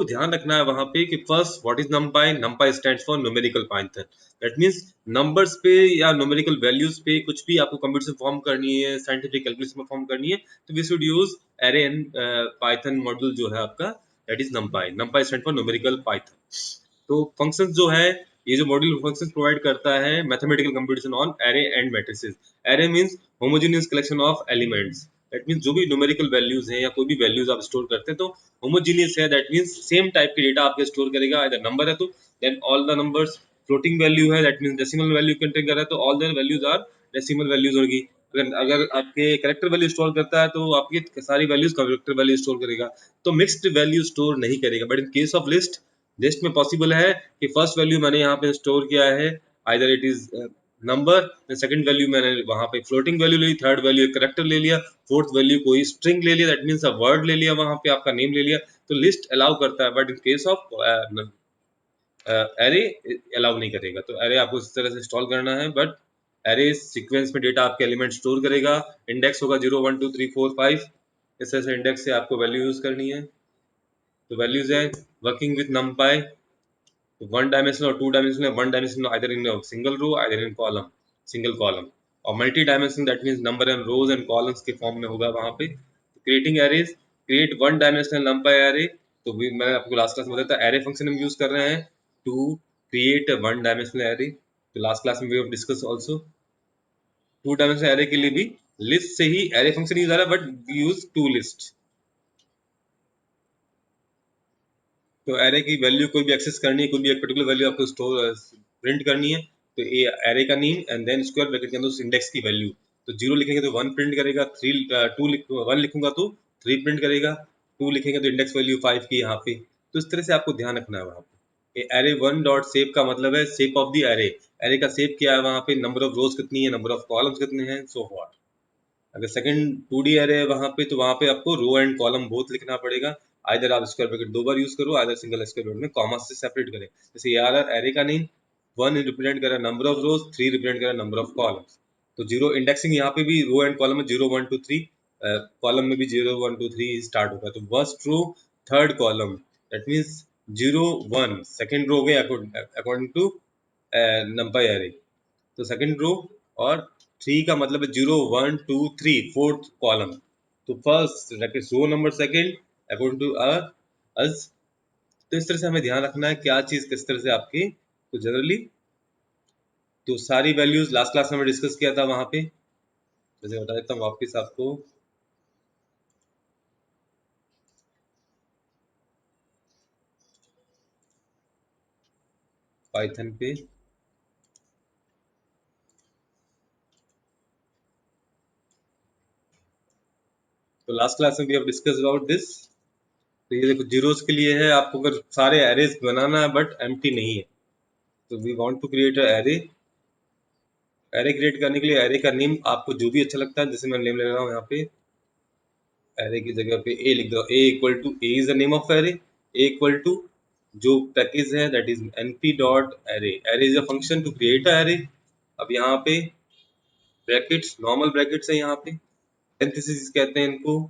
तो ध्यान रखना है वहां पे कि first what is numpy. numpy stands for numerical Python. That means numbers पे या न्यूमेरिकल वैल्यूज पे कुछ भी आपको कंप्यूटर से फॉर्म करनी है, साइंटिफिक कैलकुलेशन में फॉर्म करनी है, तो we should use array and Python module जो है आपका, that is numpy. numpy stand for numerical Python. तो फंक्शंस जो है, ये जो मॉड्यूल फंक्शंस प्रोवाइड करता है mathematical computation on array and matrices. Array means homogeneous collection of elements. That means जो भी न्यूमेरिकल वैल्यूज हैं या कोई भी वैल्यूज आप स्टोर करते हैं तो होमोजेनियस है. दैट मींस सेम टाइप के डेटा आपके स्टोर करेगा. अगर नंबर है तो then all the numbers. Floating value है, that means decimal value contain कर रहा है तो all the values are decimal values होगी. अगर अगर आपके कैरेक्टर वैल्यू स्टोर करता है तो आपकी सारी वैल्यूज कैरेक्टर वैल्यू स्टोर करेगा. तो मिक्स्ड वैल्यू स्टोर नहीं करेगा. But in case of list, list में पॉसिबल है कि फर्स्ट वैल्यू मैंने यहाँ पे स्टोर किया है either it is number, second value मैंने वहां पे फ्लोटिंग वैल्यू ली, थर्ड वैल्यू एक करेक्टर ले लिया, फोर्थ वैल्यू कोई स्ट्रिंग ले लिया, दैट मींस अ वर्ड ले लिया, वहां पे आपका नेम ले लिया. तो लिस्ट अलाउ करता है but in case of array allow नहीं करेगा. तो एरे आपको इस तरह से इंस्टॉल करना है. बट एरे सीक्वेंस में डेटा आपके एलिमेंट स्टोर करेगा. इंडेक्स होगा 0 1 2 3 4 5. इस तरह से इंडेक्स से आपको वैल्यू यूज करनी है. तो वैल्यूज है working with numpy. One dimensional और two dimensional. One dimensional either in single row either in column, single column. और multi dimensional that means number and rows and columns के form में होगा वहां पे. Creating arrays, create one dimensional numpy array. तो भी मैं आपको लास्ट क्लास में बताया था, एरे फंक्शन हम यूज कर रहे हैं to create one dimensional array. तो लास्ट क्लास में we have discuss also. Two dimensional array के लिए भी लिस्ट से ही एरे फंक्शन यूज आ रहा है बट यूज टू लिस्ट. तो एरे की वैल्यू कोई भी एक्सेस करनी है, कोई भी एक पर्टिकुलर वैल्यू आपको स्टोर प्रिंट करनी है, तो ये एरे का name and then square bracket के अंदर उस इंडेक्स की वैल्यू. तो जीरो लिखेंगे तो वन प्रिंट करेगा, थ्री टू वन लिखूंगा तो थ्री प्रिंट करेगा, टू लिखेंगे तो इंडेक्स वैल्यू फाइव की यहाँ पे. तो इस तरह से आपको ध्यान रखना है वहाँ पे. एरे वन डॉट शेप का मतलब है shape of the array. Array का शेप क्या है वहाँ पे, नंबर ऑफ रोज कितनी है, नंबर ऑफ कॉलम्स कितने हैं, सो व्हाट. अगर सेकंड 2D एरे है वहां पे तो वहां पे आपको रो एंड कॉलम बोथ लिखना पड़ेगा. आइदर आप स्क्वायर ब्रैकेट दो बार यूज करो, आइदर सिंगल स्क्वायर ब्रैकेट में कॉमा से सेपरेट करें. जैसे यार एरे का नेम वन रिप्रेजेंट कर रहा है number of rose, three represent कर रहा है नंबर ऑफ कॉलम्स. तो जीरो इंडेक्सिंग यहाँ पे भी रो एंड कॉलम में 0 1 2 3, कॉलम में भी 0 1 2 3 स्टार्ट होगा. तो first row third column that means 0 1 second row हो गया अकॉर्डिंग टू नंबर एरे. तो सेकंड रो. और थ्री का मतलब है 0 1 2 3 फोर्थ कॉलम. तो first row number second according to us. तो इस तरह से हमें ध्यान रखना है क्या चीज किस तरह से आपकी. तो जनरली तो सारी वैल्यूज लास्ट क्लास में डिस्कस किया था वहां पे. जैसे बता देता हूँ वापस आपको पाइथन पे. तो लास्ट क्लास में भी अब डिस्कस अबाउट दिस. तो ये देखो जीरोस के लिए है आपको, अगर सारे एरेज बनाना है बट एम्प्टी नहीं है, तो we want to create a array. Array create करने के लिए एरे का नेम आपको जो भी अच्छा लगता है, जैसे मैं नेम ले रहा हूँ यहाँ पे, एरे की जगह पे ए लिख दो. A equal to A is the name of array. A equal to जो पैकेज है that is np dot array. Array is a function to create a array. अब यहाँ पे ब्रैकेट्स, नॉर्मल ब्रैकेट्स है यहाँ पे, पेरेंथेसिस कहते हैं इनको.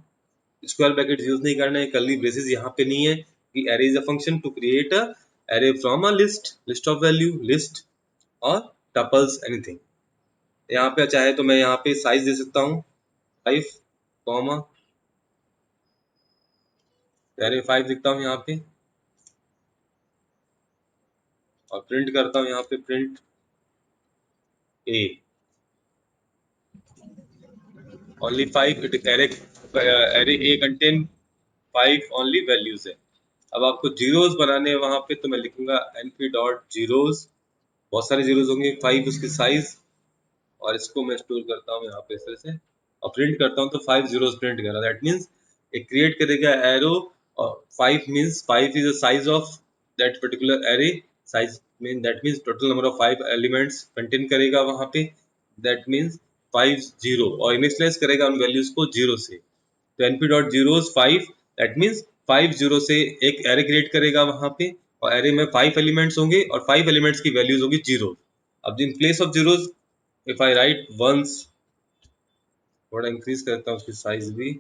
स्क्वायर ब्रैकेट्स यूज नहीं करना है, कर्ली ब्रेसेस यहाँ पे नहीं है. कि array is a function to create a array from a list, list of value, list और टपल्स एनीथिंग. यहाँ पे चाहे तो मैं यहाँ पे साइज दे सकता हूँ 5 कॉमा, एरे 5 लिखता हूँ यहाँ पे और प्रिंट करता हूँ यहाँ पे print A. Only 5 it array. Array A contain 5 only values है. अब आपको जीरोस बनाने हैं वहां पे, तो मैं लिखूंगा np डॉट जीरोस. बहुत सारे जीरोस होंगे, 5 उसकी साइज. और इसको मैं स्टोर करता हूँ यहाँ पे इस तरह से और प्रिंट करता हूँ. तो 5 जीरोस प्रिंट कर रहा है. दैट मीन्स it क्रिएट करेगा एरो. और 5 means 5 is the size of that particular array. Size mean that means total number of 5 elements contain करेगा वहां पे. दैट मीन्स 5 जीरो और इनिशियलाइज करेगा उन वैल्यूज को जीरो से. तो np dot zeros 5 that means 5 zero से एक एरे क्रिएट करेगा वहां पे. और एरे में 5 एलिमेंट्स होंगे और 5 एलिमेंट्स की वैल्यूज होगी जीरो. अब in place of zeros if I write ones, थोड़ा इंक्रीज करता हूँ उसकी साइज भी.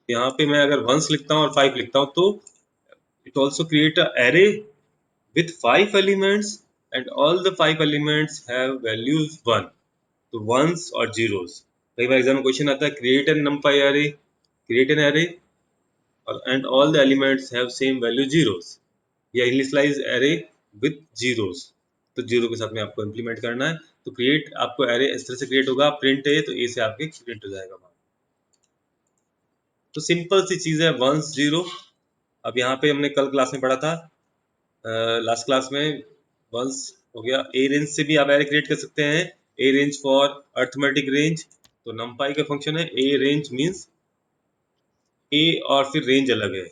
यहाँ पे मैं अगर वंस लिखता हूँ और 5 लिखता हूँ तो it also create a array with 5 elements and all the 5 elements have values 1, तो ones और zeros। कई बार एग्जाम में क्वेश्चन आता है create an numpy array, create an array and all the elements have same value zeros, या initialize array with zeros, तो zero के साथ में आपको इम्प्लीमेंट करना है। तो क्रिएट आपको एरे इस तरह से क्रिएट होगा, प्रिंट है तो ए से आपके प्रिंट हो जाएगा। तो सिंपल सी चीज है वंस जीरो। अब यहाँ पे हमने कल क्लास में पढ़ा था, लास्ट क्लास में वंस हो गया। ए रेंज से भी आप एरे क्रिएट कर सकते हैं, ए रेंज फॉर अर्थमेटिक रेंज। तो नमपाई का फंक्शन है ए रेंज मींस ए और फिर रेंज अलग है।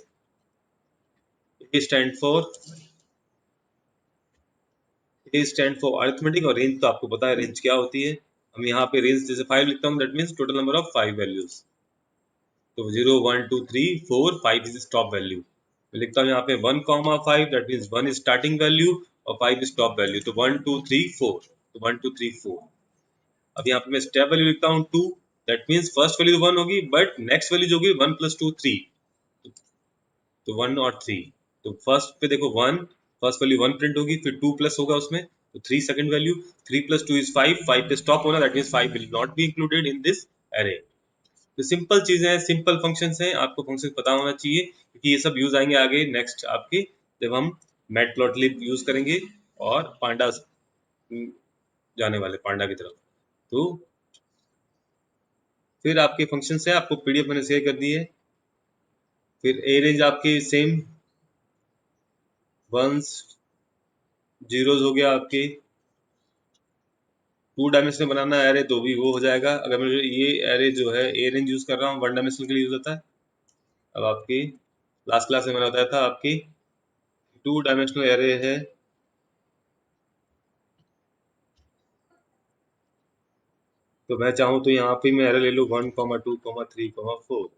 ए स्टैंड फॉर अर्थमेटिक और रेंज तो आपको पता है रेंज क्या होती है। हम यहाँ पे रेंज जैसे 5 लिखता हूँ, that means total number of 5 values. तो 0 1 2 3 4 5 इज स्टॉप वैल्यू। मैं लिखता हूँ यहाँ पे 1,5, that means 1 is starting value और 5 इज स्टॉप वैल्यू। तो 1 2 3 4, तो 1 2 3 4। अब यहाँ पे मैं स्टेप वैल्यू लिखता हूँ 2, दैट मींस फर्स्ट वैल्यू 1 होगी बट नेक्स्ट वैल्यू जो होगी 1 + 2 3, तो 1 और 3। तो फर्स्ट पे देखो 1, फर्स्ट वैल्यू 1 प्रिंट होगी, फिर 2 प्लस होगा उसमें तो 3 सेकंड वैल्यू, 3 + 2 इज 5, 5 पे स्टॉप होना, that means 5 will not be included in this array. तो सिंपल चीजें हैं, सिंपल फंक्शंस हैं, आपको फंक्शन पता होना चाहिए क्योंकि ये सब यूज आएंगे आगे नेक्स्ट आपके, जब हम मैटप्लॉटलिब यूज करेंगे और पांडास जाने वाले पांडा की तरफ। तो फिर आपके फंक्शंस है, आपको पीडीएफ मैंने शेयर कर दी है। फिर ए रेंज आपके सेम वंस जीरोज हो गया आपके। 2 डायमेंशनल बनाना है एरे तो भी वो हो जाएगा। अगर मैं ये एरे जो है ए रेंज यूज कर रहा हूँ 1 डायमेंशनल के लिए यूज होता है। अब आपकी लास्ट क्लास में मैंने बताया था आपकी 2 डायमेंशनल एरे है, तो मैं चाहूँ तो यहाँ पे मैं एरे ले लूँ 1, 2, 3, 4,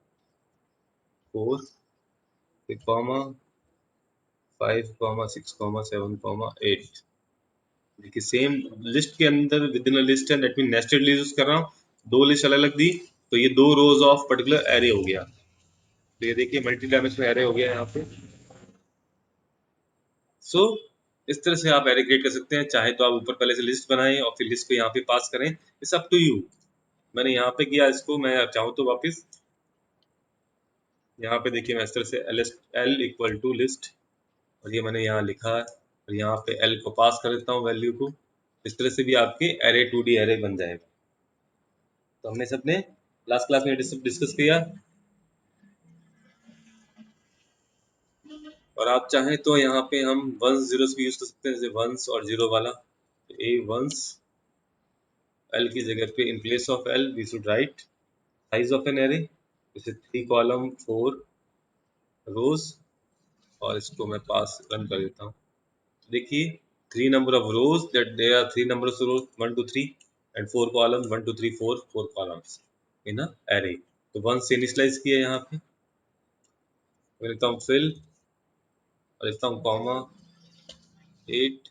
4, फिर कॉमा 5, 6, 7, 8। देखिए सेम लिस्ट के अंदर विद इन अ लिस्ट है, that mean nested list use कर रहा हूँ। 2 लिस्ट अलग अलग दी तो ये 2 रोज ऑफ पर्टिकुलर एरे हो गया। तो ये देखिए मल्टी डायमेंशनल एरे हो गया यहाँ पे। सो इस तरह से आप एरे क्रिएट कर सकते हैं। चाहे तो आप ऊपर पहले से लिस्ट बनाएं और फिर लिस्ट को यहाँ पे पास करें, इट्स अप टू यू। मैंने यहाँ पे किया इसको, मैं चाहूँ तो वापस यहाँ पे देखिए मैं इस तरह से एल इक्वल टू लिस्ट, और ये मैंने यहाँ लिखा है और यहाँ पे एल को पास कर देता हूँ वैल्यू को। इस तरह से भी आपके एरे 2D एरे बन जाएगा। तो हमने सबने लास्ट क्लास में डिस्कस किया। और आप चाहें तो यहाँ पे हम वंस जीरोस भी यूज कर सकते हैं, जैसे वंस और जीरो वाला। तो ए वंस, एल की जगह पे इन place of L V should write size of an array, जैसे 3 कॉलम 4 रोज, और इसको मैं पास रन कर देता हूँ। तो देखिए 3 number of rows, that there are 3 number of rows 1 2 3 and 4 column 1 2 3 4 4 columns in a array. तो वन से इनिशियलाइज किया यहाँ पे। मैं लिखता हूँ फिल और लिखता हूँ कॉमा 8,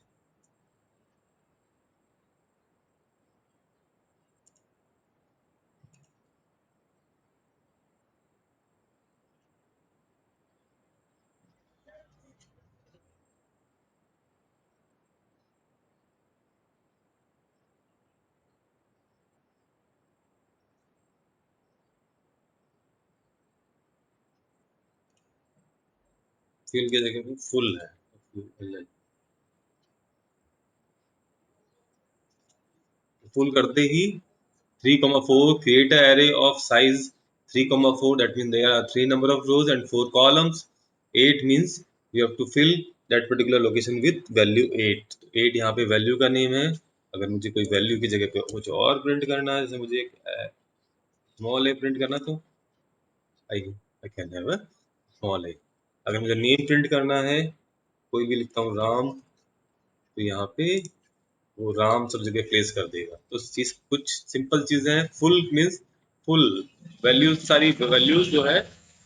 फिल की जगह पे फुल है। फुल करते ही 3, 4 create an array of size 3, 4, that means there are 3 number of rows and 4 columns। 8 means you have to fill that particular location with value 8। 8 यहाँ पे वैल्यू का नेम है। अगर मुझे कोई वैल्यू की जगह पे कुछ और प्रिंट करना है, जैसे मुझे एक स्मॉल ए प्रिंट करना, तो I I can have a small A. अगर मुझे नेम प्रिंट करना है, कोई भी लिखता हूँ राम, तो यहाँ पे वो राम सब जगह प्लेस कर देगा। तो चीज कुछ सिंपल चीजें हैं। फुल मीन्स फुल वैल्यूज, सारी वैल्यूज जो है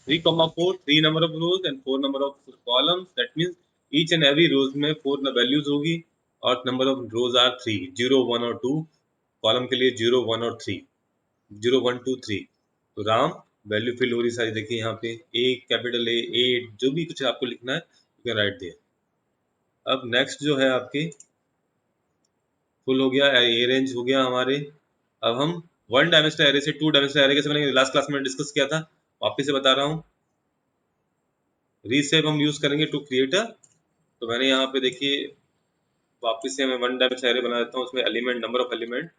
3, 4, 3 number of rows and 4 number of columns, that means each and every rows में 4 वैल्यूज होगी और नंबर ऑफ रोज आर 3, 0 1 और 2। कॉलम के लिए 0 1 और 3, 0 1 2 3। तो राम वैल्यू फिल हो रही सारी, देखिए यहाँ पे ए कैपिटल ए जो भी कुछ आपको लिखना है यू कैन राइट देयर। अब नेक्स्ट जो है आपके फुल हो गया, ए रेंज हो गया हमारे। अब हम वन डायमेंशनल एरे से टू डायमेंशनल एरे कैसे बनेंगे, लास्ट क्लास में डिस्कस किया था, वापिस से बता रहा हूँ। रीसेप हम यूज करेंगे टू क्रिएट अ, तो मैंने यहाँ पे देखिए वापिस से मैं वन डायमेंशनल एरे बना देता हूँ, उसमें एलिमेंट नंबर ऑफ एलिमेंट,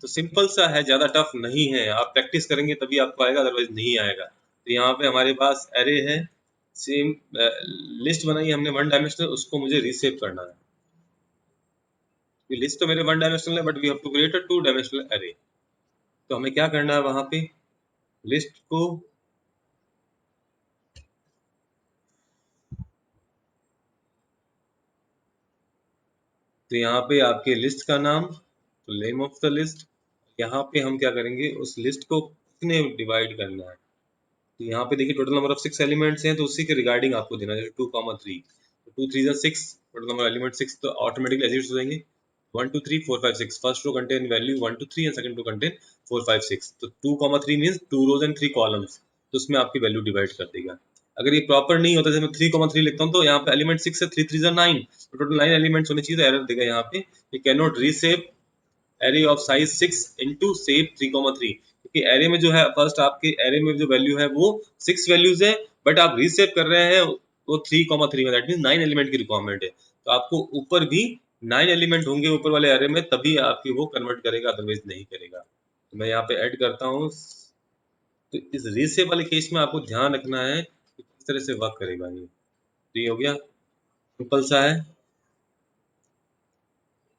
तो सिंपल सा है, ज्यादा टफ नहीं है, आप प्रैक्टिस करेंगे तभी आपको आएगा, अदरवाइज नहीं आएगा। तो यहाँ पे हमारे पास एरे है, सेम लिस्ट बनाई है हमने वन डायमेंशनल, उसको मुझे रीसेप करना है। लिस्ट तो मेरे वन डायमेंशनल है but we have to create a two dimensional array. तो हमें क्या करना है वहां पे, लिस्ट को तो यहाँ पे आपके लिस्ट का नाम, तो नेम ऑफ द लिस्ट, यहाँ पे हम क्या करेंगे उस लिस्ट को कितने डिवाइड करना है। तो यहाँ पे देखिए total number of six elements हैं, तो उसी के रिगार्डिंग आपको देना है, जैसे 2,3, तो 2 3 जा 6, टोटल नंबर एलिमेंट 6, तो ऑटोमेटिकली एग्जिट हो जाएंगे 1 2 3 4 5 6, first row contain value 1 2 3 and second row contain 4 5 6, तो 2,3 मींस 2 रोज एंड 3 कॉलम्स, तो उसमें आपकी वैल्यू डिवाइड कर देगा। अगर ये प्रॉपर नहीं होता, जैसे मैं 3,3 लिखता हूँ तो यहाँ पे एलिमेंट 6 है, 3 3 जा 9, तो टोटल 9 एलिमेंट्स होने चाहिए, तो एरर देगा यहाँ पे ये can not रीसेप array of size 6 into save 3,3, क्योंकि एरे में जो है फर्स्ट आपके एरे में जो वैल्यू है वो 6 वैल्यूज है, बट आप रीसेव कर रहे हैं वो 3,3 में, दैट मींस 9 एलिमेंट की रिक्वायरमेंट है, तो आपको ऊपर भी 9 एलिमेंट होंगे ऊपर वाले एरे में, तभी आपकी वो कन्वर्ट करेगा, अदरवाइज नहीं करेगा। तो मैं यहाँ पे ऐड करता हूँ, तो इस रीसेव वाले केस में आपको ध्यान रखना है कि किस तरह से वर्क करेगा ये। तो ये हो गया, सिंपल सा है।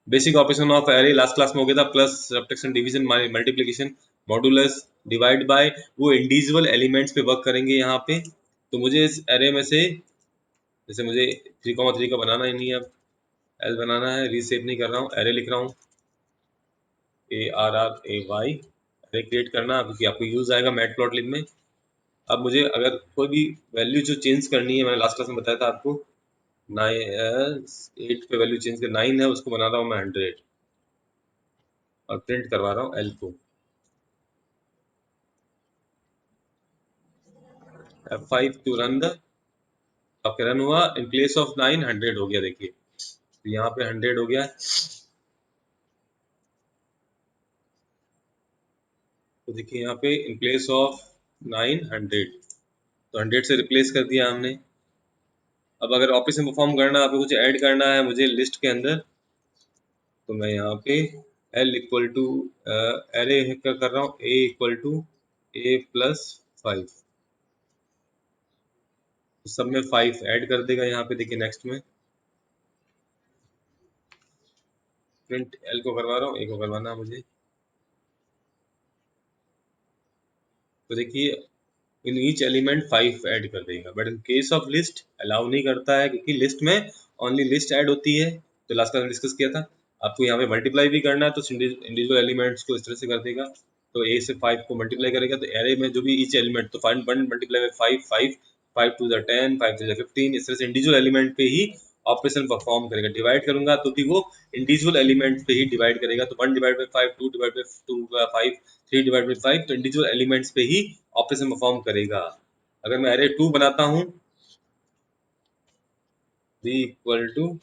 Basic operation of array last class में हो गया था, plus, subtraction, division, multiplication, modulus, divide by, वो इंडिविजुअल एलिमेंट्स पे वर्क करेंगे यहाँ पे। तो मुझे इस एरे में से, जैसे मुझे 3,3 का बनाना ही नहीं है, अब एल बनाना है, रीसेप नहीं कर रहा हूँ, एरे लिख रहा हूँ, ARRAY, एरे क्रिएट करना, क्योंकि आपको यूज आएगा मैटप्लॉटलिब में। अब मुझे अगर कोई भी वैल्यू जो चेंज करनी है, मैंने लास्ट क्लास में बताया था आपको, 8 पे वैल्यू चेंज कर 9 है, उसको बना रहा हूँ मैं 100 और प्रिंट करवा रहा हूँ एल को। F5 टू रन द, आपका रन हुआ, इन प्लेस ऑफ 9 100 हो गया, देखिए तो यहाँ पे 100 हो गया। तो देखिए यहाँ पे इन प्लेस ऑफ 9 100, तो 100 से रिप्लेस कर दिया हमने। अब अगर ऑपरेशन परफॉर्म करना है, आपको कुछ ऐड करना है मुझे लिस्ट के अंदर, तो मैं यहाँ पे L इक्वल टू एरे क्या कर रहा हूँ, A इक्वल टू A+5, तो सब में 5 ऐड कर देगा यहाँ पे, देखिए नेक्स्ट में प्रिंट L को करवा रहा हूँ, A को करवाना है मुझे। तो देखिए इन ईच एलिमेंट 5 ऐड कर देगा, but in case of list allow नहीं करता है, क्योंकि लिस्ट में ओनली लिस्ट ऐड होती है, तो लास्ट क्लास में डिस्कस किया था। आपको यहाँ पे मल्टीप्लाई भी करना है तो इंडिविजुअल एलिमेंट्स को इस तरह से कर देगा, तो ए से 5 को मल्टीप्लाई करेगा, तो एरे में जो भी ईच एलिमेंट, तो find 1 multiply by 5 5, 5 to the 10, 5 to the 15, इस तरह से इंडिविजुअल एलिमेंट पे ही ऑपरेशन परफॉर्म करेगा। डिवाइड करूंगा तो भी वो इंडिविजुअल एलिमेंट पे ही डिवाइड करेगा, तो 1 divide by 5, 2 divide by 2 5, 3 divide by 5, तो इंडिविजुअल एलिमेंट्स पे ही ऑपरेशन परफॉर्म करेगा। अगर मैं एरे 2 बनाता हूँ, बी इक्वल टू,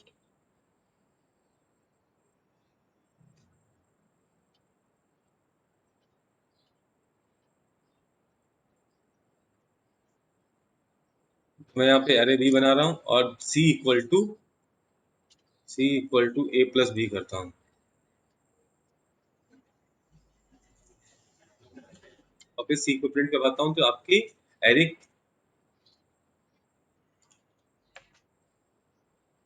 मैं यहाँ पे एरे बी बना रहा हूँ, और सी इक्वल टू A+B करता हूँ, और फिर सी को प्रिंट करवाता हूँ, तो आपकी एरे,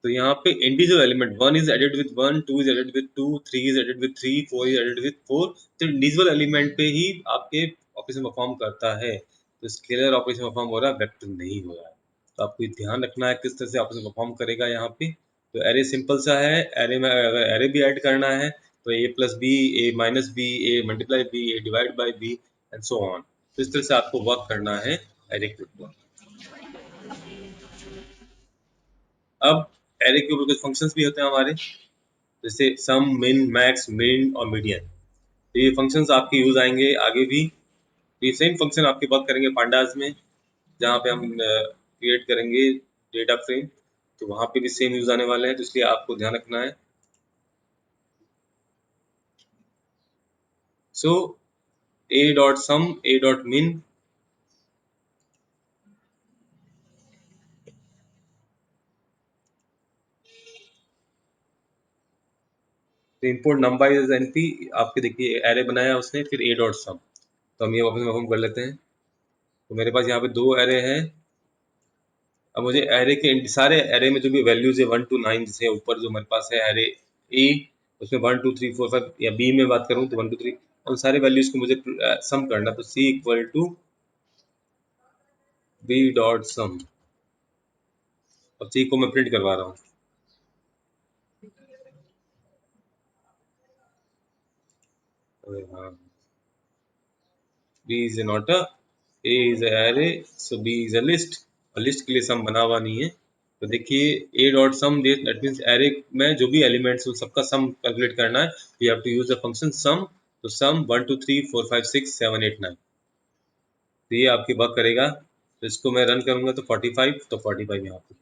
तो यहाँ पे individual element 1 is added with 1, 2 is added with 2, 3 is added with 3, 4 is added with 4, तो इंडिविजुअल एलिमेंट पे ही आपके ऑपरेशन परफॉर्म करता है, तो स्केलर ऑपरेशन परफॉर्म हो रहा है, वेक्टर नहीं हो रहा है। तो आपको ध्यान रखना है किस तरह से ऑपरेशन परफॉर्म करेगा यहाँ पे। तो एरे सिंपल सा है, एरे में अगर एरे भी ऐड करना है तो A+B, A-B, A multiply B, A divide by B and so on, तो इस तरह से आपको वर्क करना है एरे के ऊपर। अब एरे के ऊपर कुछ फंक्शंस भी होते हैं हमारे, जैसे सम, मिन, मैक्स, मिन और मीडियन। तो ये फंक्शंस आपके यूज आएंगे आगे भी। ये सेम फंक्शन आपकी बात करेंगे पांडास में, जहाँ पे हम क्रिएट करेंगे डेटा फ्रेम, तो वहाँ पे भी सेम यूज आने वाले हैं, तो इसलिए आपको ध्यान रखना है। So a dot sum, a dot min, तो इम्पोर्ट नंबर इज एनपी, आपके देखिए एरे बनाया उसने, फिर a डॉट सम। तो हम ये वापस परफॉर्म कर लेते हैं। तो मेरे पास यहाँ पे दो एरे हैं। अब मुझे एरे के सारे एरे में जो भी वैल्यूज है 1 to 9, जैसे ऊपर जो मेरे पास है एरे ए, उसमें 1 2 3 4 5, या बी में बात करूँ तो 1 2 3, उन सारे वैल्यूज को मुझे सम करना। तो C equal to B dot sum. अब सी को मैं प्रिंट करवा रहा हूँ। हाँ, B is not a, A is array, so B is a list. और लिस्ट के लिए सम बना हुआ नहीं है। तो देखिए A dot sum, that means array में जो भी एलिमेंट्स उन सबका सम कैलकुलेट करना है। We have to use the function sum. तो सम 1 2 3 4 5 6 7 8 9, तो ये आपकी वर्क करेगा। तो इसको मैं रन करूंगा तो 45, तो 45 यहाँ पे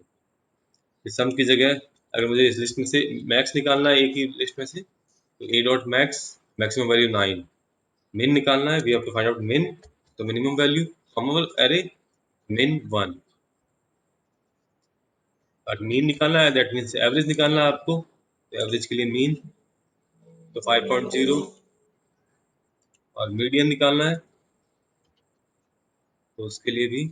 इस सम की जगह। अगर मुझे इस लिस्ट में से मैक्स निकालना है एक ही लिस्ट में से, तो A dot max, maximum value 9। Min निकालना है, we have to find out min, तो मिनिमम वैल्यू कॉमन एरे मिन 1। और मीन निकालना है, दैट मीन्स एवरेज निकालना है आपको, तो एवरेज के लिए मीन, तो 5.0। और मीडियन निकालना है, तो उसके लिए भी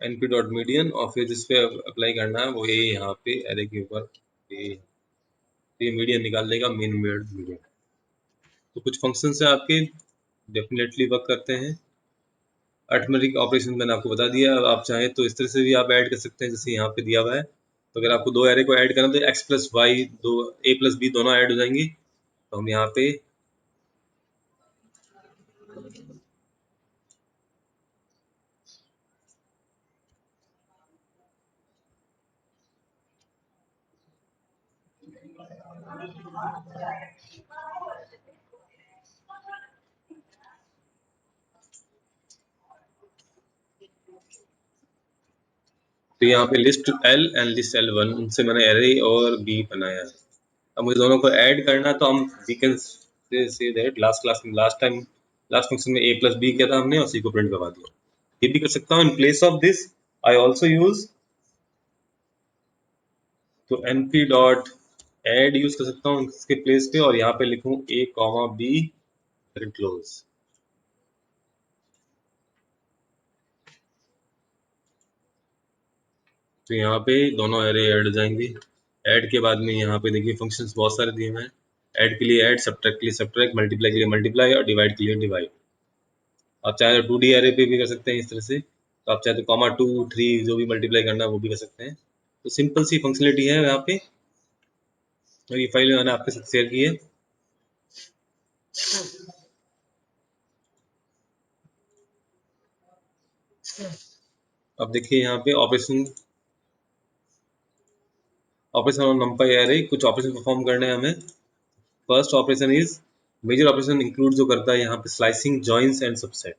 np डॉट मीडियन, और फिर जिस पे अप्लाई करना है वो ये यहाँ पे एरे के ऊपर ये मीडियन निकाल देगा, मीन मीडियन। तो कुछ फंक्शन है आपके, डेफिनेटली वर्क करते हैं। अरिथमेटिक ऑपरेशन मैंने आपको बता दिया। आप चाहें तो इस तरह से भी आप ऐड कर सकते हैं, जैसे यहाँ पे दिया हुआ है। तो अगर आपको दो एरे को ऐड करना तो एक्स प्लस वाई, दो ए प्लस बी दोनों ऐड हो जाएंगी। तो हम यहाँ पे तो यहाँ पे list L and list L one, उनसे मैंने एरे और बी बनाया है। अब मुझे दोनों को ऐड करना, तो हम we can say that last class में, लास्ट टाइम लास्ट फंक्शन में ए प्लस बी किया था हमने, और सी को प्रिंट करवा दिया। ये भी कर सकता हूँ। इन place of this I also use, तो np डॉट एड यूज कर सकता हूँ इसके प्लेस पे, और यहाँ पे लिखूँ a कॉमा बी क्लोज। तो यहाँ पे दोनों एरे ऐड हो जाएंगे। ऐड के बाद में यहाँ पे देखिए फंक्शंस बहुत सारे दिए हुए हैं। ऐड के लिए ऐड, सब्ट्रैक्ट के लिए सब्ट्रैक्ट, मल्टीप्लाई के लिए मल्टीप्लाई, और डिवाइड के लिए डिवाइड। आप चाहे तो 2D एरे पे भी कर सकते हैं इस तरह से। तो आप चाहे तो कॉमा 2 3 जो भी मल्टीप्लाई करना है वो भी कर सकते हैं। तो सिंपल सी फंक्शनलिटी है यहाँ पे, और ये फाइल मैंने आपके साथ शेयर की है। अब देखिए यहाँ पे operation, operation on numpy array, कुछ ऑपरेशन परफॉर्म करने हैं हमें। First operation is, major operation include जो करता है यहाँ पे स्लाइसिंग, जॉइंस एंड सबसेट।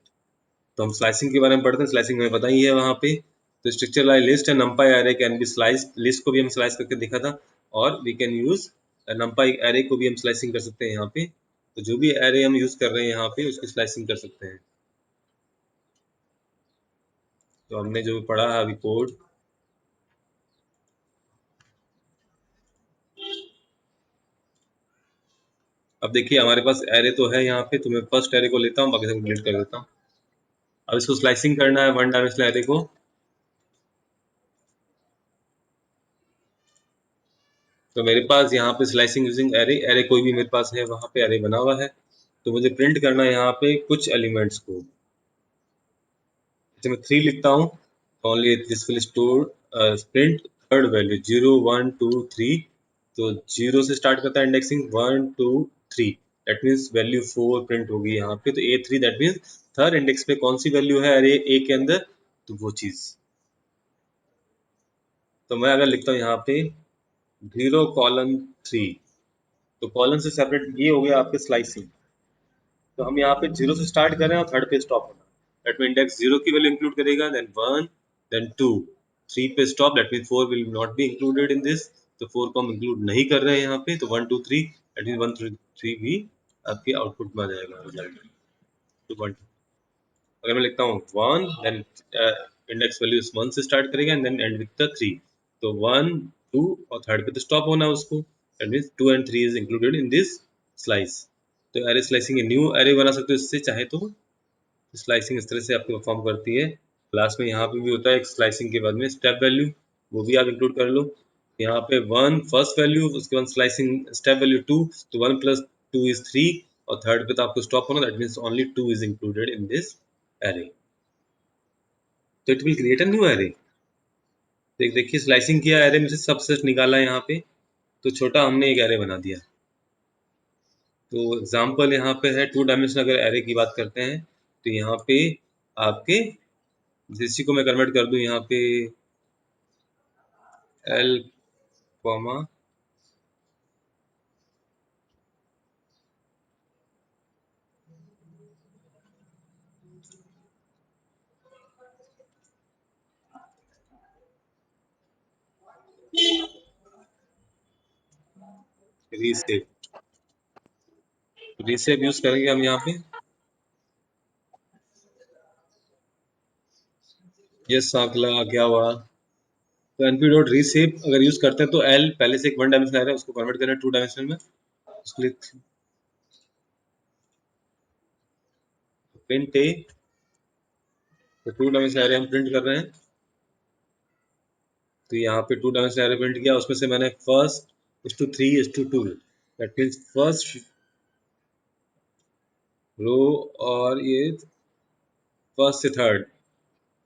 तो हम स्लाइसिंग के बारे में पढ़ते हैं। स्लाइसिंग हमें पता ही है वहाँ पे। तो structure like list and numpy array can be slice, list को भी हम स्लाइस करके देखा था। और we can use numpy array को भी हम स्लाइसिंग कर सकते हैं यहाँ पे। तो जो भी एरे हम यूज कर रहे हैं यहाँ पे उसकी स्लाइसिंग कर सकते हैं। तो हमने जो पढ़ा है अभी कोड, अब देखिए हमारे पास एरे तो है यहाँ पे। तो मैं फर्स्ट एरे को लेता हूँ, बाकी सब डिलीट कर देता हूँ। अब इसको स्लाइसिंग करना है वन डायमेंशनल एरे को। तो मेरे पास यहाँ पे स्लाइसिंग यूजिंग एरे, एरे कोई भी मेरे पास है वहाँ पे एरे बना हुआ है। तो मुझे प्रिंट करना है यहाँ पे कुछ एलिमेंट्स को। जैसे मैं 3 लिखता हूँ, only this will store print third value 0 1 2 3। तो 0 से स्टार्ट करता है indexing, 1 2 3। That means value 4 print होगी यहाँ पे। तो A3 that means third index पे कौन सी वैल्यू है अरे ए के अंदर, तो वो चीज। तो मैं अगर लिखता हूँ यहाँ पे 0:3, तो कॉलन से सेपरेट ये हो गया आपके स्लाइसिंग। तो हम यहाँ पे 0 से स्टार्ट कर रहे हैं और थर्ड पे स्टॉप होना। दैट मीन इंडेक्स 0 की वैल्यू इंक्लूड करेगा, देन 1, देन 2, 3 पे stop, that mean 4 will not be included in this. तो 4 को हम इंक्लूड नहीं कर रहे हैं यहाँ पे। तो 1 2 3 दैट मीन 1 3 भी आपके आउटपुट में आ जाएगा रिजल्ट। तो 1 अगर मैं लिखता हूँ 1, देन इंडेक्स वैल्यू 1 से स्टार्ट करेगा and then end with the 3। तो 1 2 और थर्ड पे तो स्टॉप होना है उसको। That means 2 and 3 is included in this slice. तो एरे स्लाइसिंग न्यू एरे बना सकते हो इससे चाहे तो। स्लाइसिंग इस तरह से आपकी परफॉर्म करती है। क्लास में यहाँ पे भी होता है एक स्लाइसिंग के बाद में स्टेप वैल्यू, वो भी आप इंक्लूड कर लो। यहाँ पे 1 फर्स्ट वैल्यू, उसके बाद स्लाइसिंग स्टेप वैल्यू 2, तो 1 + 2 इज 3 और थर्ड पे तो आपको स्टॉप होना, that means only 2 is included in this array. तो it will create a new array. देखिए स्लाइसिंग किया, एरे में से सब सेट निकाला यहाँ पे, तो छोटा हमने एक एरे बना दिया। तो एग्जाम्पल यहाँ पे है 2 डायमेंशन अगर एरे की बात करते हैं, तो यहाँ पे आपके इसी को मैं कन्वर्ट कर दूं यहाँ पे एल कॉमा रीसेप। रीसेप यूज करेंगे हम यहाँ पे। ये साकला क्या हुआ। तो np डॉट रीसेप अगर यूज करते हैं तो एल पहले से एक 1 डायमेंशन आ रहा है उसको कन्वर्ट करना है 2 डायमेंशन में। उसके लिए प्रिंट ए, तो 2 डायमेंशन एरे हम प्रिंट कर रहे हैं। तो यहाँ पे 2 डायमेंशन एरे प्रिंट किया, उसमें से मैंने फर्स्ट:3:2 दैट मीन्स फर्स्ट रो और ये फर्स्ट से थर्ड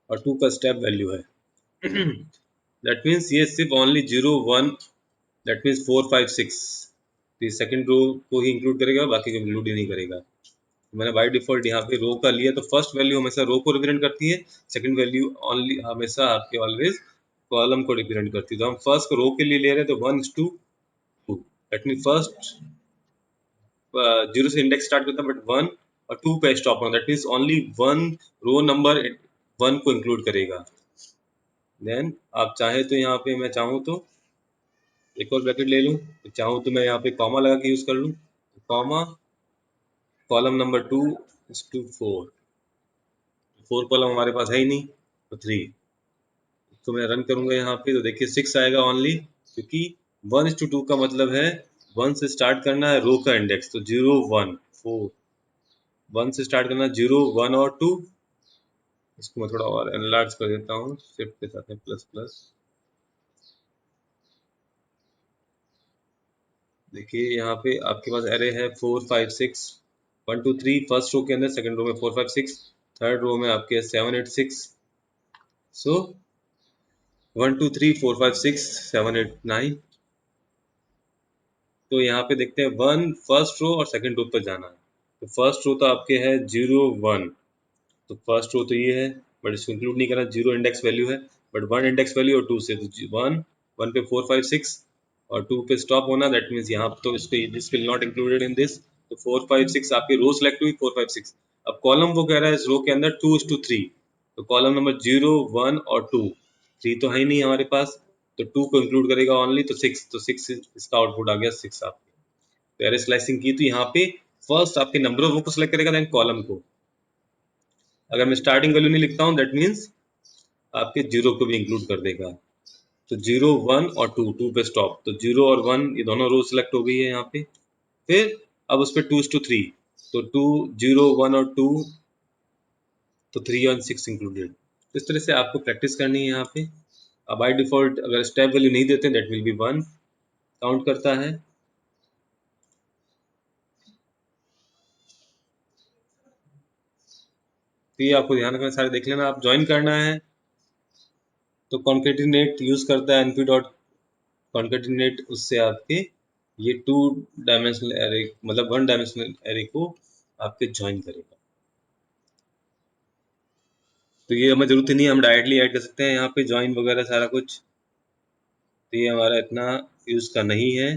और 2 का स्टेप वैल्यू है। दैट मीन्स ये सिर्फ ओनली 0 1 दैट मीन्स 4 5 6 तो सेकंड रो को ही इंक्लूड करेगा, बाकी को इंक्लूड ही नहीं करेगा। तो मैंने बाय डिफॉल्ट यहाँ पे रो का लिया, तो फर्स्ट वैल्यू हमेशा रो को रिप्रेजेंट करती है, सेकंड वैल्यू ओनली हमेशा आपके ऑलवेज कॉलम को रिप्रेजेंट करती है। तो हम फर्स्ट को रो के लिए ले रहे हैं, तो 1:2 दैट मीन फर्स्ट 0 से इंडेक्स स्टार्ट करता है बट 1 और 2 पे स्टॉप होना, that means only 1 row number 1 को इंक्लूड करेगा। देन आप चाहे तो यहाँ पे मैं चाहूँ तो एक और ब्रैकेट ले लूँ, चाहूँ तो मैं यहाँ पे कॉमा लगा के यूज कर लूँ। Comma column number 2 is to 4, 4 column हमारे पास है ही नहीं, तो 3। तो मैं रन करूंगा यहाँ पे, तो देखिए 6 आएगा ओनली, क्योंकि 1:2 का मतलब है 1 से स्टार्ट करना है रो का इंडेक्स। तो 0 1 4 1 से स्टार्ट करना 0 1 और 2। इसको मैं थोड़ा और एनलार्ज कर देता हूँ शिफ्ट के साथ में प्लस प्लस। देखिए यहाँ पे आपके पास एरे है 4 5 6 1 2 3 फर्स्ट रो के अंदर, सेकंड रो में 4 5 6, थर्ड रो में आपके 7 8 6। सो 1 2 3 4 5 6 7 8 9। तो यहाँ पे देखते हैं 1 फर्स्ट रो और सेकंड रो पर जाना है। तो फर्स्ट रो तो आपके है 0 1, तो फर्स्ट रो तो ये है बट इसको इंक्लूड नहीं करना, 0 इंडेक्स वैल्यू है बट 1 इंडेक्स वैल्यू और 2 से, तो 1 1 पे 4 5 6 और 2 पे स्टॉप होना, दैट मीन्स यहाँ तो इसको this will not included in this. तो 4 5 6 आपकी रो सेलेक्ट हुई 4 5 6। अब कॉलम वो कह रहा है इस रो के अंदर 2:3, तो कॉलम नंबर 0 1 और 2, 3 तो है ही नहीं हमारे पास, तो 2 को इंक्लूड करेगा ओनली, तो 6, तो 6 इसका आउटपुट आ गया 6 आपके। तो एरे स्लाइसिंग की तो यहाँ पे फर्स्ट आपके नंबर ऑफ रो को सिलेक्ट करेगा देन कॉलम को। अगर मैं स्टार्टिंग वैल्यू नहीं लिखता हूँ दैट मीन्स आपके 0 को भी इंक्लूड कर देगा। तो 0 1 और 2, 2 पे स्टॉप, तो 0 और 1 ये दोनों रो सिलेक्ट हो गई है यहाँ पे। फिर अब उस पर 2:3, तो 2 0 1 और 2, तो 3 और 6 इंक्लूडेड। तो इस तरह से आपको प्रैक्टिस करनी है यहाँ पे। अब बाई डिफॉल्ट अगर स्टेप वैल्यू नहीं देते दैट विल बी 1 काउंट करता है। तो ये आपको ध्यान रखना, सारे देख लेना, आप ज्वाइन करना है तो कॉन्केटिनेट यूज करता है np डॉट कॉन्केटिनेट, उससे आपके ये 2 डायमेंशनल एरे मतलब 1 डायमेंशनल एरे को आपके ज्वाइन करेगा। तो ये हमें जरूरत ही नहीं है, हम डायरेक्टली ऐड कर सकते हैं यहाँ पे ज्वाइन वगैरह सारा कुछ। तो ये हमारा इतना यूज का नहीं है।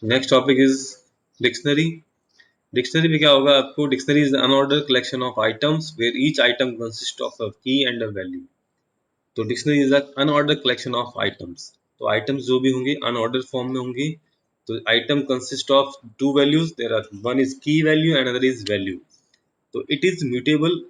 Next topic is dictionary. Dictionary में क्या होगा, आपको dictionary is unordered collection of items where each item consist of a key and a value. तो dictionary is unordered collection of items. तो आइटम्स जो भी होंगे अनऑर्डर फॉर्म में होंगे। तो item consist of 2 values, there are one is key value and other is value. तो इट इज म्यूटेबल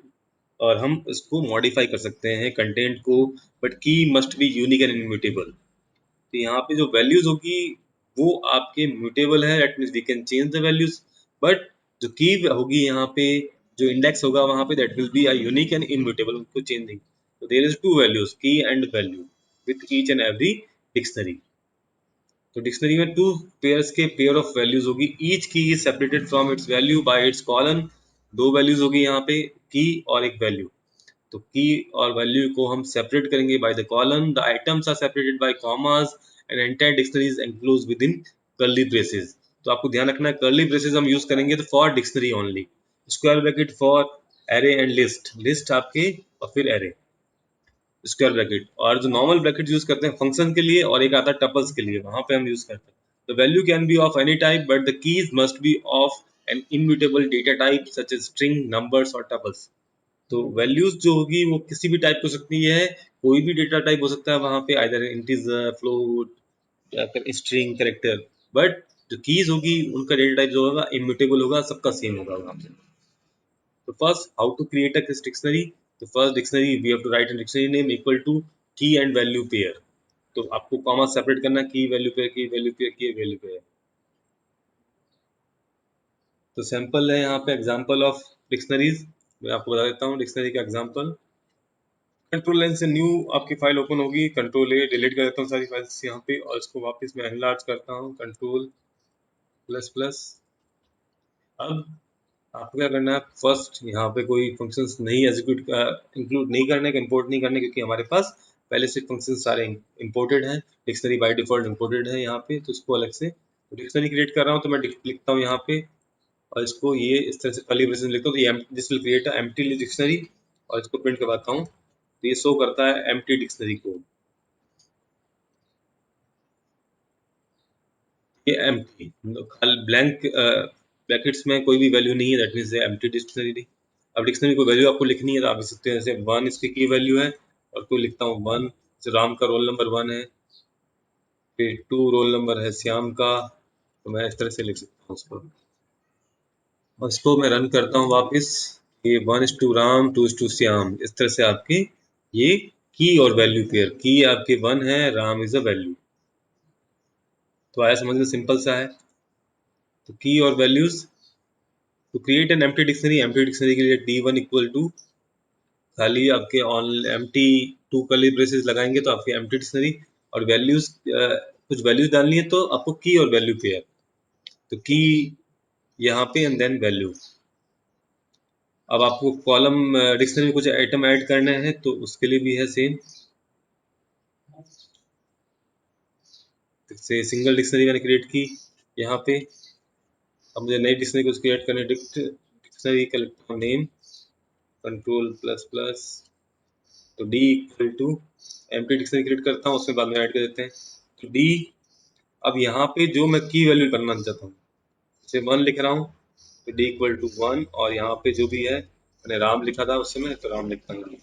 और हम इसको मॉडिफाई कर सकते हैं कंटेंट को, बट की must be unique and immutable. तो यहाँ पे जो वैल्यूज होगी वो आपके म्यूटेबल है, that means we can change the values. But जो की होगी यहाँ पे, जो इंडेक्स होगा वहाँ पे, that will be a unique and immutable, उनको चेंज नहीं। तो देयर इज 2 वैल्यूज की and value with each and every dictionary. तो डिक्शनरी में 2 पेयर्स के पेयर ऑफ वैल्यूज होगी। ईच की is separated from its value by it's colon. 2 values होगी यहाँ पे, की और एक वैल्यू। तो की और वैल्यू को हम सेपरेट करेंगे by the column. The items are separated by commas and entire dictionary is enclosed within curly braces. तो आपको ध्यान रखना है कर्ली ब्रेसेस हम यूज करेंगे तो for dictionary only. Square bracket for array and list, list आपके और फिर एरे, स्क्वायर ब्रैकेट। और जो नॉर्मल ब्रैकेट यूज करते हैं फंक्शन के लिए और एक आता है टपल्स के लिए, वहां पे हम यूज करते हैं। The value can be of any type but the keys must be of an immutable data type such as string, numbers और टपल्स। तो वैल्यूज जो होगी वो किसी भी टाइप हो सकती है, कोई भी डेटा टाइप हो सकता है वहां पे, आइदर इंटीजर, फ्लोट या फिर स्ट्रिंग, कैरेक्टर। बट जो कीज होगी उनका डेटा टाइप जो होगा इम्यूटेबल होगा, सबका सेम होगा वहां पे। तो first, how to create a dictionary? The first dictionary we have to write a dictionary name equal to key and value pair. तो आपको कॉमा सेपरेट करना, की वैल्यू पेयर, की वैल्यू पेयर, की वैल्यू पेयर। तो सैंपल है यहाँ पे एग्जांपल ऑफ डिक्शनरीज। मैं आपको बता देता हूँ डिक्शनरी का एग्जांपल। कंट्रोल लाइन से न्यू आपकी फाइल ओपन होगी, कंट्रोल ए डिलीट कर देता हूँ सारी फाइल्स यहाँ पे और इसको वापस मैं एनलार्ज करता हूँ, कंट्रोल प्लस प्लस। अब आपको क्या करना है, फर्स्ट यहाँ पे कोई फंक्शंस नहीं एग्जीक्यूट इंक्लूड नहीं करने का, इंपोर्ट नहीं करने, क्योंकि हमारे पास पहले से फंक्शन सारे इंपोर्टेड हैं। डिक्शनरी बाय डिफॉल्ट इंपोर्टेड है यहाँ पे, तो इसको अलग से डिक्शनरी क्रिएट कर रहा हूँ तो मैं लिखता हूँ यहाँ पे और इसको ये इस तरह से कर्ली ब्रेसेस में लिखता हूँ, तो ये this will create a empty dictionary. और इसको प्रिंट करवाता हूँ तो ये शो करता है एम्प्टी डिक्शनरी को। ये एम्प्टी खाली ब्लैंक ब्रैकेट्स में कोई भी वैल्यू नहीं है, दैट मीन्स एम्प्टी डिक्शनरी। अब डिक्शनरी कोई वैल्यू आपको लिखनी है तो आप लिख सकते हैं, जैसे 1 इसकी की वैल्यू है और कोई लिखता हूँ 1, जैसे राम का रोल नंबर 1 है, फिर 2 रोल नंबर है श्याम का, तो मैं इस तरह से लिख सकता हूँ उसको। और इसको मैं रन करता हूँ वापस, ये 1:2 राम, 2:2 श्याम, इस तरह से आपकी ये की और वैल्यू पेयर, की आपके 1 है, राम इज अ वैल्यू। तो आया समझ में, सिंपल सा है। तो की और values to create an empty dictionary के लिए D1 इक्वल टू खाली आपके ऑन एम्प्टी 2 कर्ली ब्रेसेस लगाएंगे तो आपकी एम्प्टी डिक्शनरी। और वैल्यूज कुछ वैल्यूज डालनी है तो आपको की और वैल्यू पेयर, तो की यहाँ पे एंड देन वैल्यू। अब आपको कॉलम डिक्शनरी में कुछ आइटम ऐड करने हैं तो उसके लिए भी है सेम, से सिंगल डिक्शनरी मैंने क्रिएट की यहाँ पे। अब मुझे नई डिक्शनरी कुछ क्रिएट करने, डिक्शनरी का लिखता हूँ नेम, कंट्रोल प्लस प्लस, तो D equal to empty dictionary create करता हूँ, उसमें बाद में ऐड कर देते हैं। तो डी, अब यहाँ पे जो मैं की वैल्यू बनाना चाहता हूँ, जैसे 1 लिख रहा हूँ तो डी इक्वल टू 1, और यहाँ पे जो भी है मैंने राम लिखा था उस समय तो राम लिखता हूँ,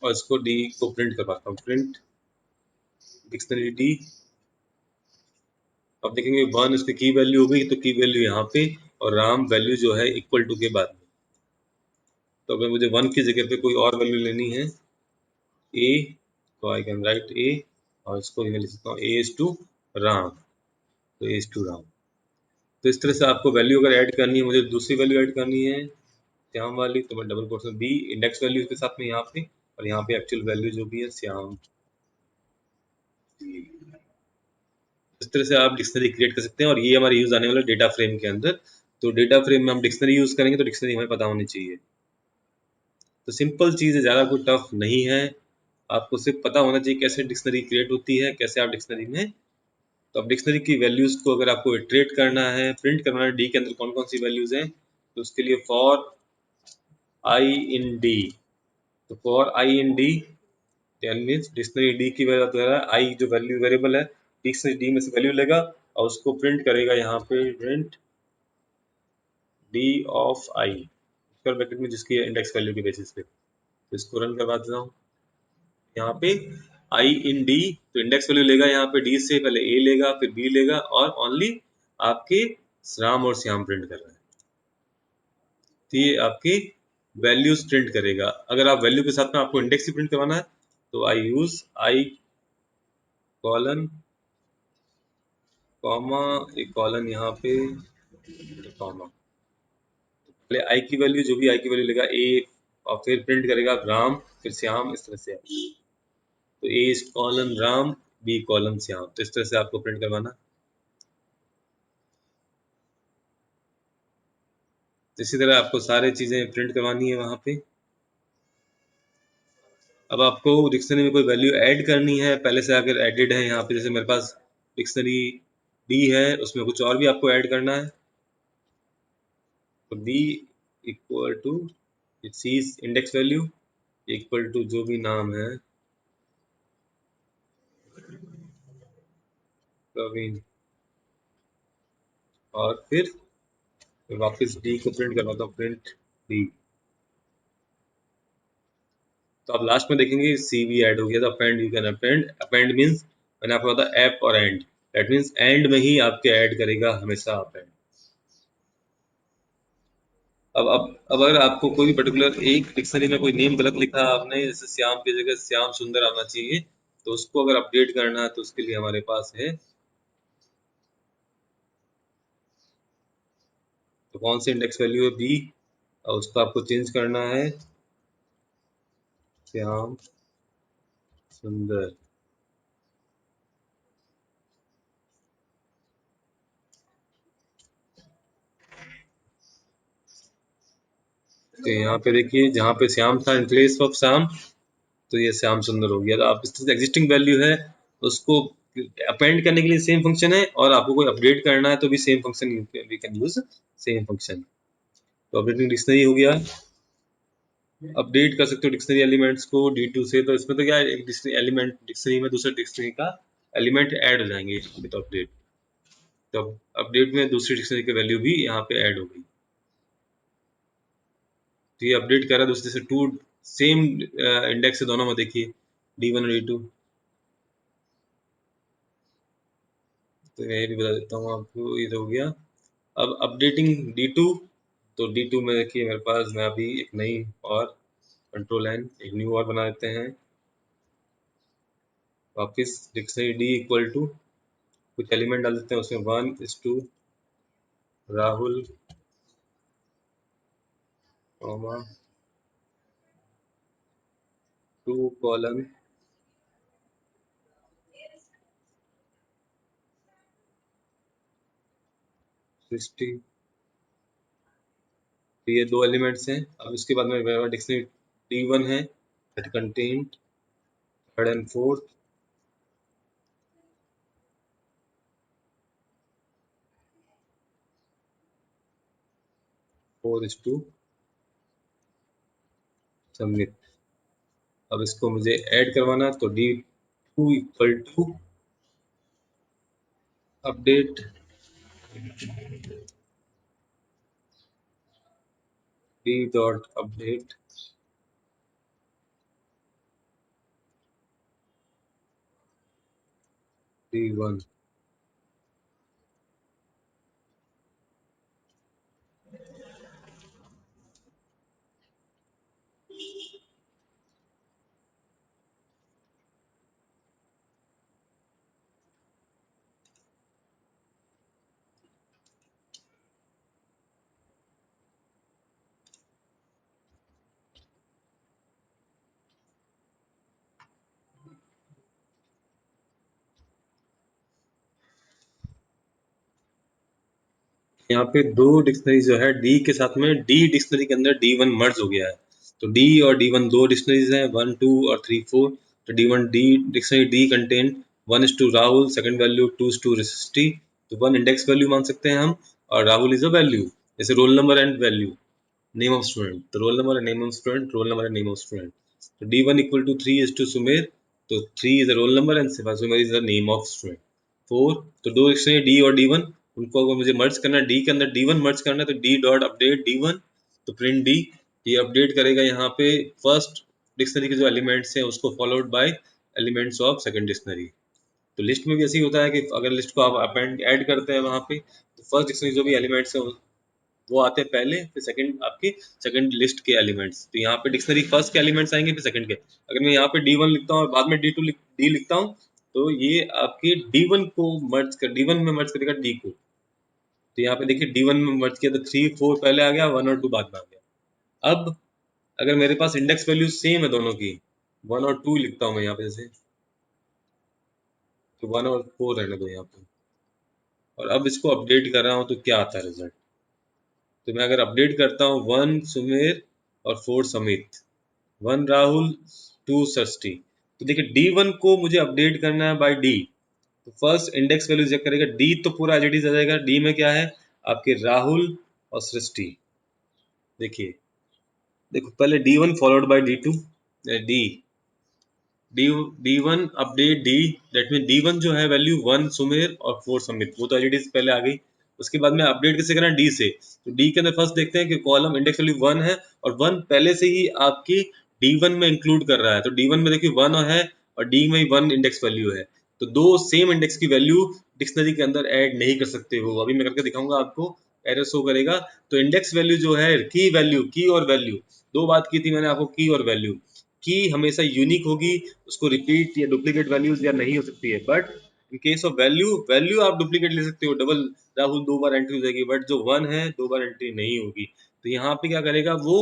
और इसको डी को प्रिंट करवाता हूँ, प्रिंट डिक्शनरी डी। अब देखेंगे 1 उसकी की वैल्यू हो गई, तो की वैल्यू यहाँ पे और राम वैल्यू जो है इक्वल टू के बाद में। तो अगर मुझे 1 की जगह पे कोई और वैल्यू लेनी है, ए, तो आई कैन राइट ए, और इसको मैं लिख सकता हूँ ए इज टू राम, तो ए इज टू राम। तो इस तरह से आपको वैल्यू अगर ऐड करनी है, मुझे दूसरी वैल्यू ऐड करनी है श्याम वाली, तो मैं डबल कोट्स में बी इंडेक्स वैल्यू के साथ में यहाँ पे, और यहाँ पे एक्चुअल वैल्यू जो भी है श्याम। इस तरह से आप डिक्शनरी क्रिएट कर सकते हैं, और ये हमारे यूज आने वाला डेटा फ्रेम के अंदर। तो डेटा फ्रेम में हम डिक्शनरी यूज करेंगे, तो डिक्शनरी हमें पता होनी चाहिए। तो सिंपल चीज़ है, ज़्यादा कोई टफ नहीं है। आपको सिर्फ पता होना चाहिए कैसे डिक्शनरी क्रिएट होती है, कैसे आप डिक्शनरी में, तो अब डिक्शनरी की वैल्यूज़ को अगर आपको इटरेट करना है, प्रिंट करना है डी के अंदर कौन कौन सी वैल्यूज़ हैं, तो उसके लिए फॉर आई इन डी, तो for I in D means dictionary D की वैल्यू द्वारा आई जो वैल्यू वेरिएबल है डिक्शनरी डी में से वैल्यू लेगा और उसको प्रिंट करेगा यहाँ पे print D of I square bracket में, जिसकी इंडेक्स वैल्यू के बेसिस पे। तो इसको रन करवा देता हूँ। यहाँ पे आई इन डी, तो इंडेक्स वैल्यू लेगा यहाँ पे डी से पहले ए लेगा, फिर बी लेगा, और ओनली आपके राम और श्याम प्रिंट कर रहा है, तो ये आपकी वैल्यूज प्रिंट करेगा। अगर आप वैल्यू के साथ में आपको इंडेक्स ही प्रिंट करवाना है, तो आई यूज आई कॉलन कॉमा, एक कॉलन यहाँ पे कॉमा, पहले आई की वैल्यू जो भी आई की वैल्यू लेगा ए, और फिर प्रिंट करेगा राम फिर श्याम, इस तरह से। तो a is colon Ram, b colon Shyam, तो इस तरह से आपको प्रिंट करवाना। तो इसी तरह आपको सारी चीजें प्रिंट करवानी है वहां पे। अब आपको डिक्शनरी में कोई वैल्यू ऐड करनी है, पहले से अगर एडेड है यहाँ पे, जैसे मेरे पास डिक्शनरी डी है, उसमें कुछ और भी आपको ऐड करना है, तो D equal to C index value equal to जो भी नाम है प्रवीण, और फिर वापस डी को प्रिंट करवाता हूँ, प्रिंट डी। तो आप लास्ट में देखेंगे सी भी ऐड हो गया, तो append you can append, append means मैंने आपको बताया एप और एंड, दैट मीन्स एंड में ही आपके ऐड करेगा हमेशा अपेंड। अब अगर आपको कोई भी पर्टिकुलर एक डिक्शनरी में कोई नेम गलत लिखा आपने, जैसे श्याम की जगह श्याम सुंदर आना चाहिए, तो उसको अगर अपडेट करना है, तो उसके लिए हमारे पास है, तो कौन सी इंडेक्स वैल्यू है बी, और उसको आपको चेंज करना है श्याम सुंदर। तो यहाँ पे देखिए जहाँ पे श्याम था इन प्लेस ऑफ श्याम, तो ये श्याम सुंदर हो गया। तो आप इस तरह से एग्जिस्टिंग वैल्यू है उसको अपेंड करने के लिए सेम फंक्शन है, और आपको कोई अपडेट करना है तो भी same function, we can use same function. तो अपडेटिंग डिक्शनरी हो गया। अपडेट कर सकते हो डिक्शनरी एलिमेंट्स को D2 से, तो इसमें तो क्या है, एक डिक्शनरी एलिमेंट डिक्शनरी में दूसरे डिक्शनरी का एलिमेंट ऐड हो जाएंगे विद अपडेट। तो अपडेट में दूसरी डिक्शनरी की वैल्यू भी यहाँ पे ऐड हो गई। तो ये अपडेट कर रहा है दूसरे से, टू सेम इंडेक्स है दोनों में, देखिए D1 और D2। तो मैं ये भी बता देता हूँ आपको, ये तो हो गया। अब अपडेटिंग D2, तो D2 में देखिए मेरे पास, मैं अभी एक नई और कंट्रोल एन एक न्यू और बना देते हैं। वापिस डिक्शनरी डी इक्वल टू कुछ एलिमेंट डाल देते हैं उसमें, 1:2 राहुल कॉमा 2 कॉलन 60। तो ये दो एलिमेंट्स हैं। अब इसके बाद में डिक्शनरी D1 है that contain third and fourth, 4:2 submit. अब इसको मुझे ऐड करवाना, तो D2 equal to update D dot update D1। यहाँ पे दो डिक्शनरी जो है डी के साथ में डी डिक्शनरी के अंदर डी1 मर्ज हो गया है। तो डी और डी1 दो डिक्शनरीज हैं, 1 2 और 3 4। तो डी1 d dictionary d contain 1:2 Rahul, second value 2:2 रिसिस्टी। तो 1 इंडेक्स वैल्यू मान सकते हैं हम, और राहुल इज अ वैल्यू, जैसे roll number and value, name of student. तो roll number and name of student, roll number and name of student. तो डी1 equal to 3 is to Sumer, तो 3 is the roll number and Sumer is the name of student. 4। तो दो dictionary D और D1, उनको अगर मुझे मर्ज करना है, डी के अंदर डी1 मर्ज करना है, तो डी डॉट अपडेट डी1। तो प्रिंट डी, ये अपडेट करेगा यहाँ पे फर्स्ट डिक्शनरी के जो एलिमेंट्स हैं उसको followed by elements of second dictionary. तो लिस्ट में भी ऐसे ही होता है कि अगर लिस्ट को आप अपेंड ऐड करते हैं वहाँ पे, तो फर्स्ट डिक्शनरी जो भी एलिमेंट्स हैं वो आते हैं पहले, फिर सेकंड आपके सेकंड लिस्ट के एलिमेंट्स। तो यहाँ पे डिक्शनरी फर्स्ट के एलिमेंट्स आएंगे, फिर सेकंड के। अगर मैं यहाँ पे डी1 लिखता हूँ और बाद में डी लिखता हूँ, तो ये आपके डी1 को मर्ज कर डी1 में मर्ज करेगा डी को। तो यहाँ पे देखिए डी1 में मर्ज किया तो 3 4 पहले आ गया, 1 और 2 बाद में आ गया। अब अगर मेरे पास इंडेक्स वैल्यू सेम है दोनों की, 1 और 2 लिखता हूँ मैं यहाँ पे, जैसे तो 1 और 4 रहने दो यहाँ पे, और अब इसको अपडेट कर रहा हूँ तो क्या आता है रिजल्ट। तो मैं अगर अपडेट करता हूँ 1 सुमेर और 4 समित, 1 राहुल 2 सृष्टि। तो देखिए D1 को मुझे अपडेट करना है बाय डी। तो फर्स्ट इंडेक्स वैल्यू चेक करेगा, डी तो पूरा एज इट इज आ जाएगा। डी में क्या है आपके राहुल और सृष्टि। देखिए, देखो पहले D1 followed by D2, D D D1 update D, that mean D1 जो है वैल्यू 1 सुमेर और 4 समित, वो तो एज इट इज पहले आ गई। उसके बाद में अपडेट कैसे करना है डी से। तो डी के अंदर फर्स्ट देखते हैं कि कॉलम इंडेक्स वैल्यू 1 है, और 1 पहले से ही आपकी D1 में इंक्लूड कर रहा है। तो D1 में देखिए 1 है, और डी में 1 इंडेक्स वैल्यू है। तो दो सेम इंडेक्स की वैल्यू डिक्शनरी के अंदर ऐड नहीं कर सकते हो। अभी मैं करके दिखाऊंगा आपको, एरर शो करेगा। तो इंडेक्स वैल्यू जो है, की वैल्यू, की और वैल्यू, दो बात की थी मैंने आपको, की और वैल्यू। की हमेशा यूनिक होगी, उसको रिपीट या डुप्लीकेट वैल्यूज या नहीं हो सकती है। But in case of value, value आप डुप्लीकेट ले सकते हो, डबल राहुल दो बार एंट्री हो जाएगी, बट जो 1 है 2 बार एंट्री नहीं होगी। तो यहाँ पे क्या करेगा वो,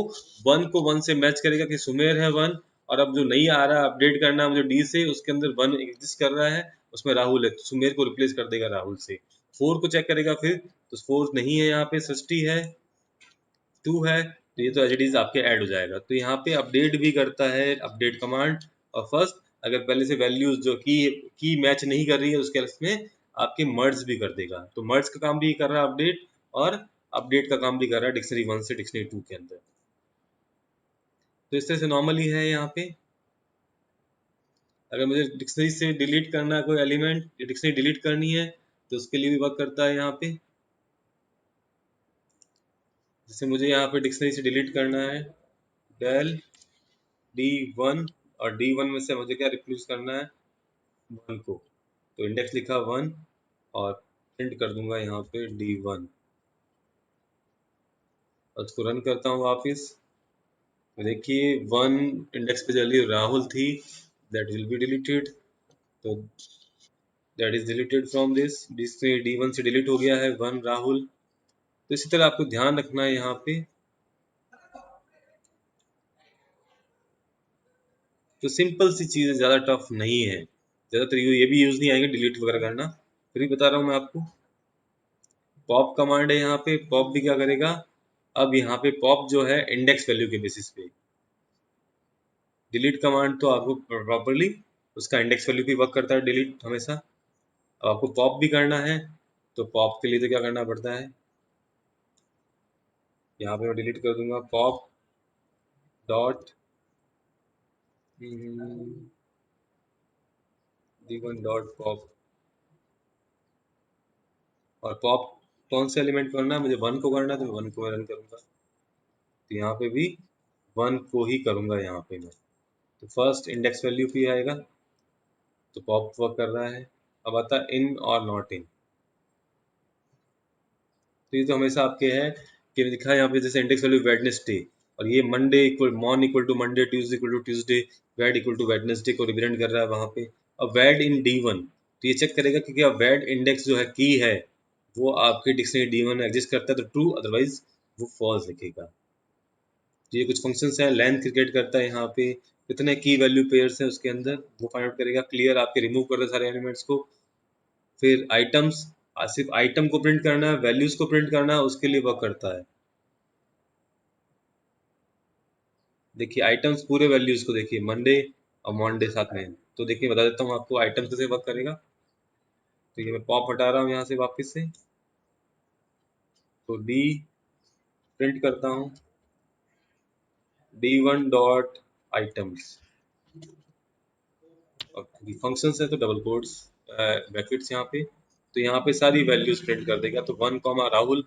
1 को 1 से मैच करेगा कि सुमेर है 1, और अब जो नहीं आ रहा अपडेट करना है मुझे डी से, उसके अंदर 1 एग्जिस्ट कर रहा है, उसमें राहुल है, तो सुमेर को रिप्लेस कर देगा राहुल से। 4 को चेक करेगा फिर, तो 4 नहीं है, यहाँ पे सृष्टि है, 2 है, तो ये तो एज इट इज आपके ऐड हो जाएगा। तो यहाँ पे अपडेट भी करता है अपडेट कमांड। और फर्स्ट अगर पहले से वैल्यूज जो की मैच नहीं कर रही है उसके इसमें आपके मर्ज भी कर देगा। तो मर्ज का काम भी कर रहा है अपडेट, और अपडेट का काम भी कर रहा है डिक्शनरी 1 से डिक्शनरी 2 के अंदर। तो इस तरह से नॉर्मली है यहाँ पे। अगर मुझे डिक्शनरी से डिलीट करना है कोई एलिमेंट, डिक्शनरी डिलीट करनी है, तो उसके लिए भी वर्क करता है यहाँ पे। जैसे मुझे यहाँ पे डिक्शनरी से डिलीट करना है डेल D1, और D1 में से मुझे क्या रिप्लेस करना है, 1 को। तो इंडेक्स लिखा 1, और प्रिंट कर दूंगा यहाँ पे D1, और उसको रन करता हूँ वापस। तो देखिए 1 इंडेक्स पे चली राहुल थी, दैट विल बी डिलीटेड। तो that is deleted from this, जिससे D1 से डिलीट हो गया है 1 राहुल। तो इसी तरह आपको ध्यान रखना है यहाँ पे। तो सिंपल सी चीज़ है, ज़्यादा टफ नहीं है, ज़्यादातर ये भी यूज़ नहीं आएंगे डिलीट वगैरह करना। फिर भी बता रहा हूँ मैं आपको। पॉप कमांड है यहाँ पे, पॉप भी क्या करेगा, अब यहाँ पे पॉप जो है इंडेक्स वैल्यू के बेसिस पे। डिलीट कमांड तो आपको प्रॉपरली उसका इंडेक्स वैल्यू पे वर्क करता है डिलीट हमेशा। अब आपको पॉप भी करना है, तो पॉप के लिए तो क्या करना पड़ता है, यहाँ पे मैं डिलीट कर दूंगा pop dot D1 dot pop. और पॉप कौन से एलिमेंट करना है, मुझे 1 को करना है, तो मैं 1 को रन करूंगा। तो यहाँ पे भी 1 को ही करूंगा यहाँ पे मैं। तो फर्स्ट इंडेक्स वैल्यू पे आएगा, तो पॉप वर्क कर रहा है। अब आता है इन और नॉट इन। तो ये तो हमेशा आपके है कि लिखा है यहाँ पे, जैसे इंडेक्स वैल्यू वेडनेसडे, और ये Monday equal mon equal to Monday, Tuesday equal to Tuesday, wed equal to Wednesday को रिप्रेजेंट कर रहा है वहाँ पे। अब वेड इन D1, तो ये चेक करेगा कि क्या वेड इंडेक्स जो है की है वो आपके डिक्शनरी D1 में एग्जिस्ट करता है तो ट्रू, अदरवाइज वो फॉल्स लिखेगा। तो ये कुछ फंक्शंस हैं, लेंथ क्रिएट करता है यहाँ पे, कितने की वैल्यू पेयर्स हैं उसके अंदर वो फाइंड आउट करेगा। क्लियर आपके रिमूव कर रहे सारे एलिमेंट्स को। फिर आइटम्स, सिर्फ आइटम को प्रिंट करना है, वैल्यूज को प्रिंट करना है, उसके लिए वर्क करता है। देखिए आइटम्स पूरे वैल्यूज को देखिए, मंडे और मंडे साथ में है। तो देखिए बता देता हूँ आपको आइटम्स कैसे वर्क करेगा। तो ये मैं पॉप हटा रहा हूँ यहाँ से वापस से, तो डी प्रिंट करता हूँ D1 डॉट आइटम्स, और फंक्शंस है तो डबल कोट्स ब्रैकेट्स यहाँ पे, तो यहाँ पे सारी वैल्यूज प्रिंट कर देगा। तो 1 कॉमा राहुल,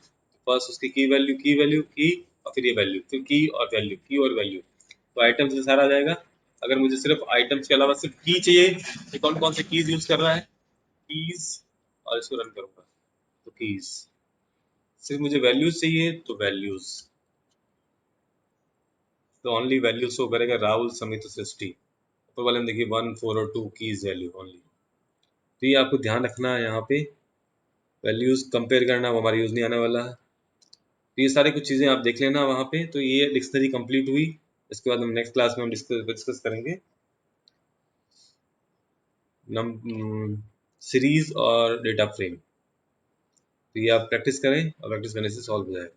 फर्स्ट उसकी की वैल्यू की, और फिर ये वैल्यू, फिर की और वैल्यू, तो आइटम्स में सारा आ जाएगा। अगर मुझे सिर्फ आइटम्स के अलावा सिर्फ की चाहिए तो कौन कौन से कीज यूज कर रहा है, कीज, और इसको रन करूंगा तो कीज। सिर्फ मुझे वैल्यूज चाहिए तो वैल्यूज, तो ओनली वैल्यूज शो करेगा, राहुल समित सृष्टि। ऊपर वाले में देखिए 1 4 और 2 कीज वैल्यू ओनली। तो ये आपको ध्यान रखना है, यहाँ पे वैल्यूज कंपेयर करना वो हमारा यूज नहीं आने वाला है। तो ये सारी कुछ चीज़ें आप देख लेना वहाँ पे। तो ये डिक्शनरी कंप्लीट हुई। इसके बाद हम नेक्स्ट क्लास में हम डिस्कस करेंगे सीरीज और डेटा फ्रेम। तो ये आप प्रैक्टिस करें, और प्रैक्टिस करने से सॉल्व हो जाएगा।